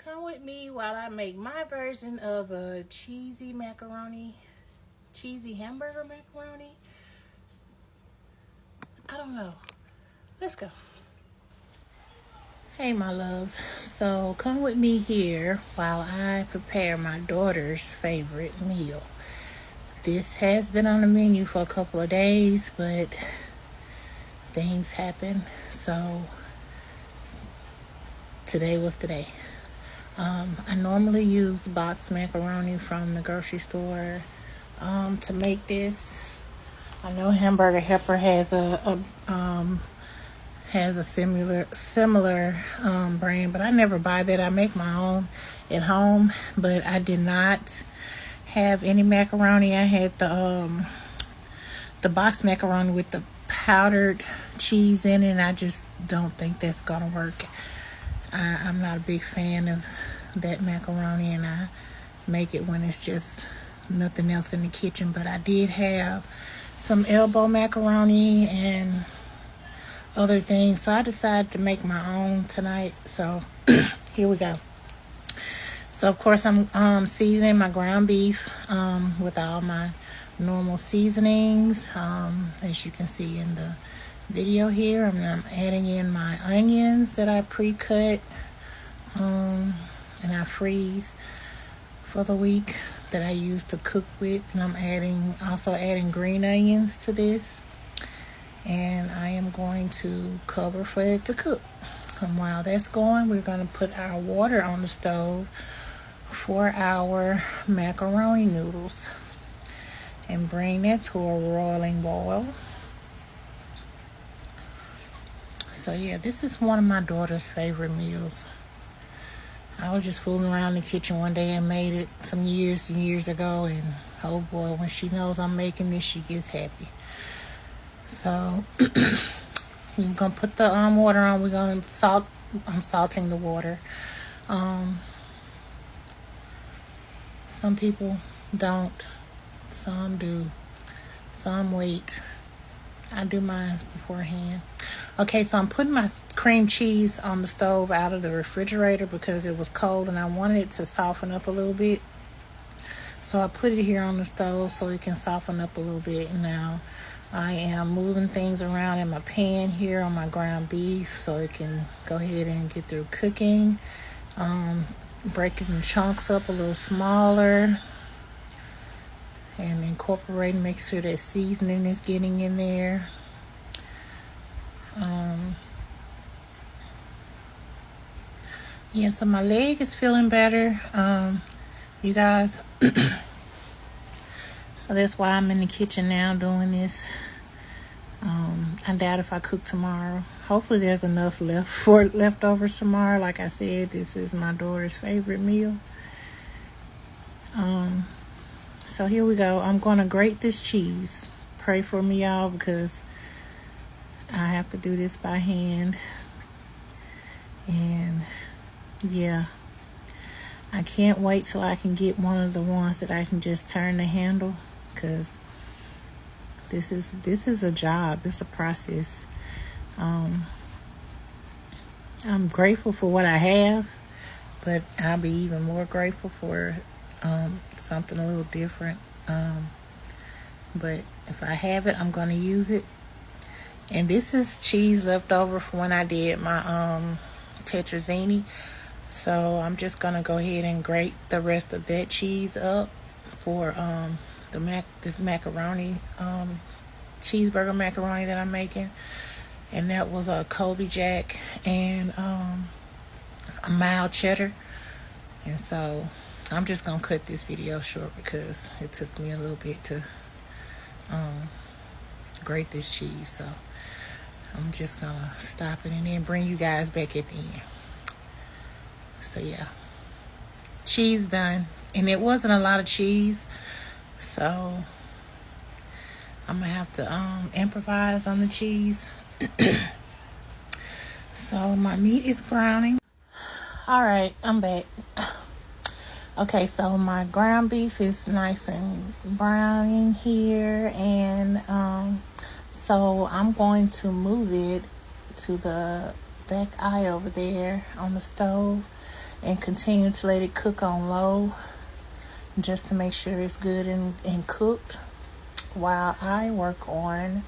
Come with me while I make my version of a cheesy hamburger macaroni. I don't know. Let's go. Hey, my loves. So come with me here while I prepare my daughter's favorite meal. This has been on the menu for a couple of days, but things happen. So today was the day. I normally use boxed macaroni from the grocery store to make this. I know Hamburger Helper has a similar brand, but I never buy that. I make my own at home, but I did not have any macaroni. I had the boxed macaroni with the powdered cheese in it, and I just don't think that's gonna work. I'm not a big fan of that macaroni, and I make it when it's just nothing else in the kitchen. But I did have some elbow macaroni and other things, so I decided to make my own tonight. So here we go. So of course I'm seasoning my ground beef with all my normal seasonings, as you can see in the video here. I'm adding in my onions that I pre-cut and I freeze for the week that I use to cook with, and I'm also adding green onions to this, and I am going to cover for it to cook. And while that's going, we're going to put our water on the stove for our macaroni noodles and bring that to a roiling boil. So yeah, this is one of my daughter's favorite meals. I was just fooling around in the kitchen one day and made it some years and years ago, and oh boy, when she knows I'm making this, she gets happy. So we're gonna put the water on. We're gonna salt. I'm salting the water. Some people don't. Some do. Some wait. I do mine beforehand. Okay, so I'm putting my cream cheese on the stove out of the refrigerator because it was cold and I wanted it to soften up a little bit. So I put it here on the stove so it can soften up a little bit. Now I am moving things around in my pan here on my ground beef so it can go ahead and get through cooking. Breaking the chunks up a little smaller and incorporating, make sure that seasoning is getting in there. Yeah, so my leg is feeling better, you guys. So that's why I'm in the kitchen now doing this. I doubt if I cook tomorrow. Hopefully there's enough leftovers tomorrow. Like I said, this is my daughter's favorite meal. So here we go. I'm going to grate this cheese. Pray for me, y'all, because I have to do this by hand. And yeah, I can't wait till I can get one of the ones that I can just turn the handle, because this is a job. It's a process. I'm grateful for what I have, but I'll be even more grateful for something a little different. But if I have it, I'm going to use it. And this is cheese left over from when I did my tetrazzini. So I'm just going to go ahead and grate the rest of that cheese up for this macaroni, cheeseburger macaroni that I'm making. And that was a Colby Jack and a mild cheddar. And so I'm just going to cut this video short because it took me a little bit to grate this cheese. So I'm just going to stop it and then bring you guys back at the end. So yeah, cheese done. And it wasn't a lot of cheese, so I'm going to have to improvise on the cheese. So my meat is browning. Alright, I'm back. Okay, so my ground beef is nice and browning here, and so I'm going to move it to the back eye over there on the stove, and continue to let it cook on low just to make sure it's good and cooked while I work on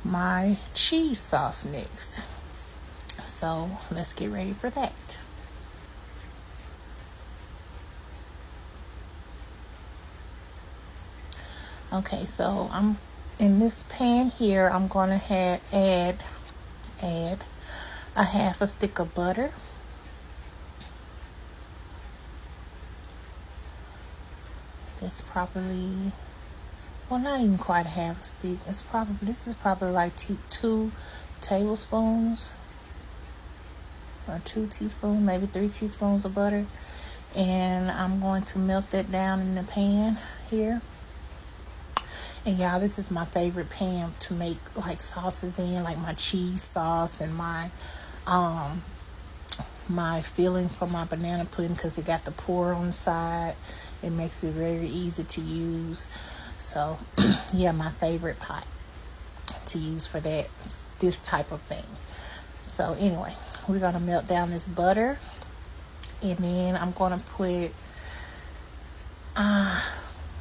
my cheese sauce next. So let's get ready for that. Okay, so I'm in this pan here. I'm gonna add a half a stick of butter. That's probably, well, not even quite a half a stick. This is probably like 2 tablespoons or 2 teaspoons, maybe 3 teaspoons of butter. And I'm going to melt that down in the pan here. And y'all, this is my favorite pan to make like sauces in, like my cheese sauce and my filling for my banana pudding, because it got the pour on the side. It makes it very easy to use. So yeah, my favorite pot to use for this type of thing. So anyway, we're gonna melt down this butter, and then I'm gonna put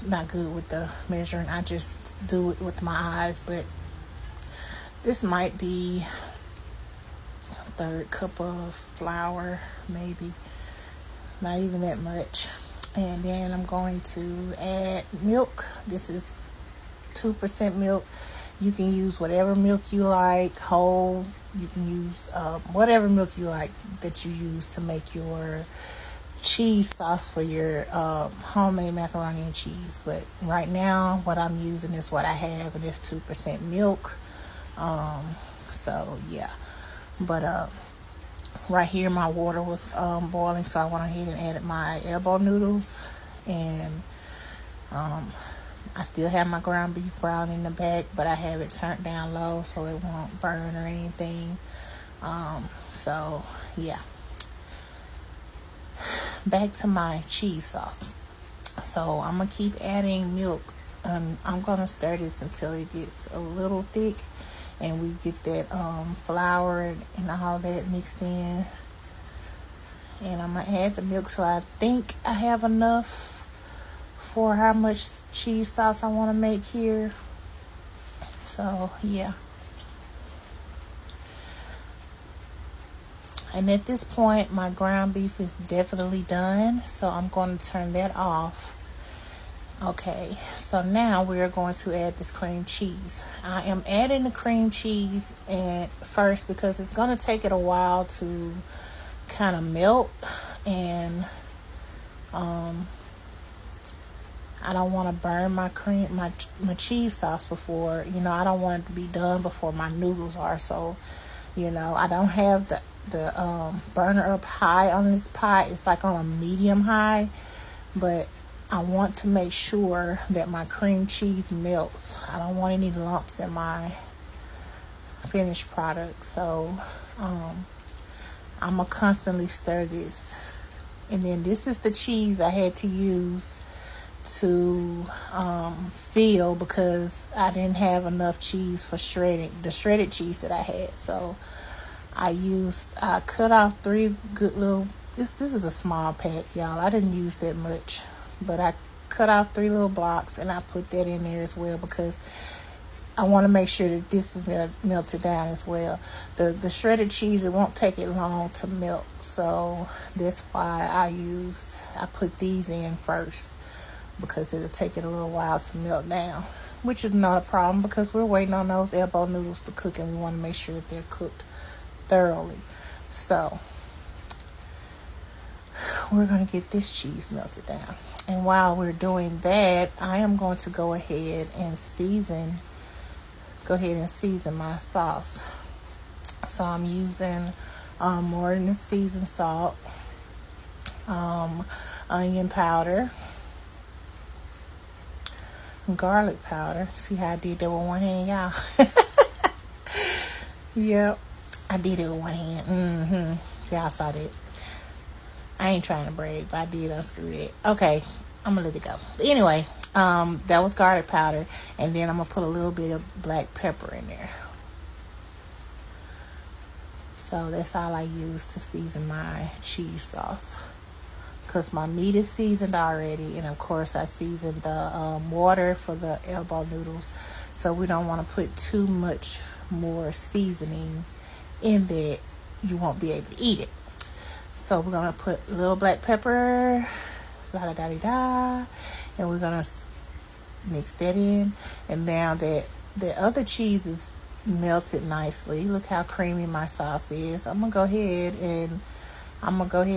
not good with the measuring, I just do it with my eyes, but this might be a 1/3 cup of flour, maybe not even that much. And then I'm going to add milk. This is 2% milk. You can use whatever milk you like, whole. You can use whatever milk you like that you use to make your cheese sauce for your homemade macaroni and cheese. But right now, what I'm using is what I have, and it's 2% milk. So yeah, but right here my water was boiling, so I went ahead and added my elbow noodles, and I still have my ground beef brown in the back, but I have it turned down low so it won't burn or anything. So yeah, back to my cheese sauce. So I'm gonna keep adding milk, and I'm gonna stir this until it gets a little thick and we get that flour and all that mixed in. And I'm gonna add the milk, so I think I have enough for how much cheese sauce I want to make here. So yeah, and at this point my ground beef is definitely done, so I'm going to turn that off. Okay, so now we're going to add this cream cheese. I am adding the cream cheese first because it's going to take it a while to kind of melt, and I don't want to burn my cheese sauce before, I don't want it to be done before my noodles are. So, I don't have the burner up high on this pot. It's like on a medium high, but I want to make sure that my cream cheese melts. I don't want any lumps in my finished product. So I'm gonna constantly stir this. And then this is the cheese I had to use to fill, because I didn't have enough cheese for the shredded cheese that I had. So I cut off 3 good little, this is a small pack, y'all. I didn't use that much, but I cut off 3 little blocks, and I put that in there as well, because I want to make sure that this is melted down as well. The shredded cheese, it won't take it long to melt, so that's why I put these in first, because it'll take it a little while to melt down, which is not a problem, because we're waiting on those elbow noodles to cook, and we want to make sure that they're cooked thoroughly. So we're going to get this cheese melted down, and while we're doing that, I am going to go ahead and season my sauce. So I'm using more than the seasoned salt, onion powder, garlic powder. See how I did that with one hand, y'all? Yep, I did it with one hand. Y'all saw that. I ain't trying to brag, but I did unscrew it. Okay, I'm gonna let it go. But anyway, that was garlic powder, and then I'm gonna put a little bit of black pepper in there. So that's all I use to season my cheese sauce. Because my meat is seasoned already. And of course I seasoned the water for the elbow noodles. So we don't want to put too much more seasoning in that you won't be able to eat it. So we're going to put a little black pepper, la-da-da-da-da, and we're going to mix that in. And now that the other cheese is melted nicely, look how creamy my sauce is. I'm going to go ahead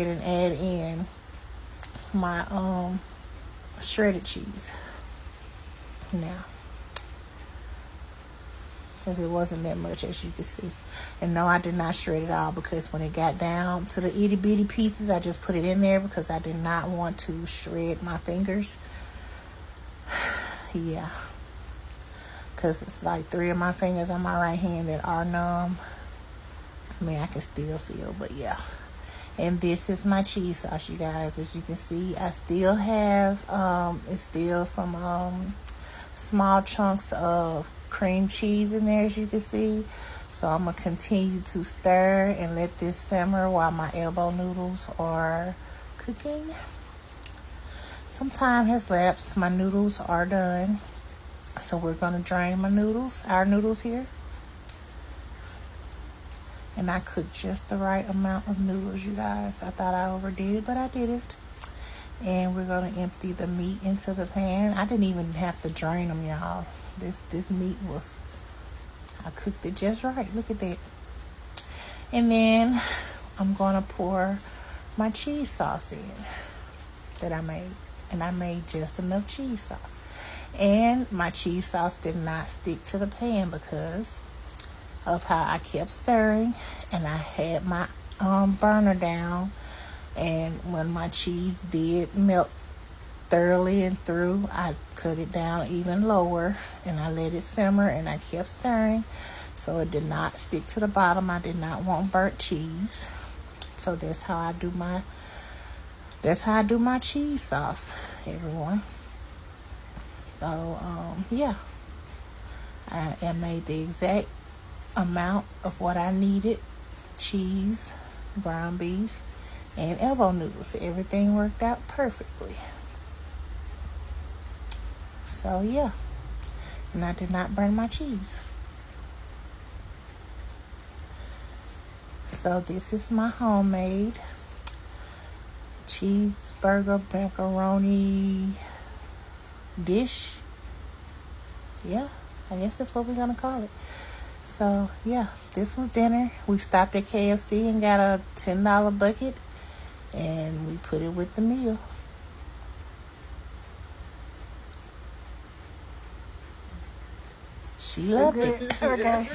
and add in my shredded cheese now, because it wasn't that much, as you can see. And no, I did not shred it all, because when it got down to the itty bitty pieces, I just put it in there because I did not want to shred my fingers. Yeah, because it's like 3 of my fingers on my right hand that are numb. I mean, I can still feel, but yeah. And this is my cheese sauce, you guys. As you can see, I still have it's still some small chunks of cream cheese in there, as you can see. So I'm gonna continue to stir and let this simmer while my elbow noodles are cooking. Some time has lapsed. My noodles are done, so we're gonna drain our noodles here. And I cooked just the right amount of noodles, you guys. I thought I overdid it, but I didn't. And we're gonna empty the meat into the pan. I didn't even have to drain them, y'all. This meat was, I cooked it just right. Look at that. And then I'm gonna pour my cheese sauce in that I made. And I made just enough cheese sauce. And my cheese sauce did not stick to the pan because of how I kept stirring, and I had my burner down. And when my cheese did melt thoroughly and through, I cut it down even lower, and I let it simmer, and I kept stirring, so it did not stick to the bottom. I did not want burnt cheese. So that's how I do my cheese sauce, everyone. So yeah, I made the exact amount of what I needed: cheese, ground beef, and elbow noodles. Everything worked out perfectly. So yeah, and I did not burn my cheese. So this is my homemade cheeseburger macaroni dish. Yeah, I guess that's what we're gonna call it. So yeah, this was dinner. We stopped at KFC and got a $10 bucket, and we put it with the meal. She loved it. Okay.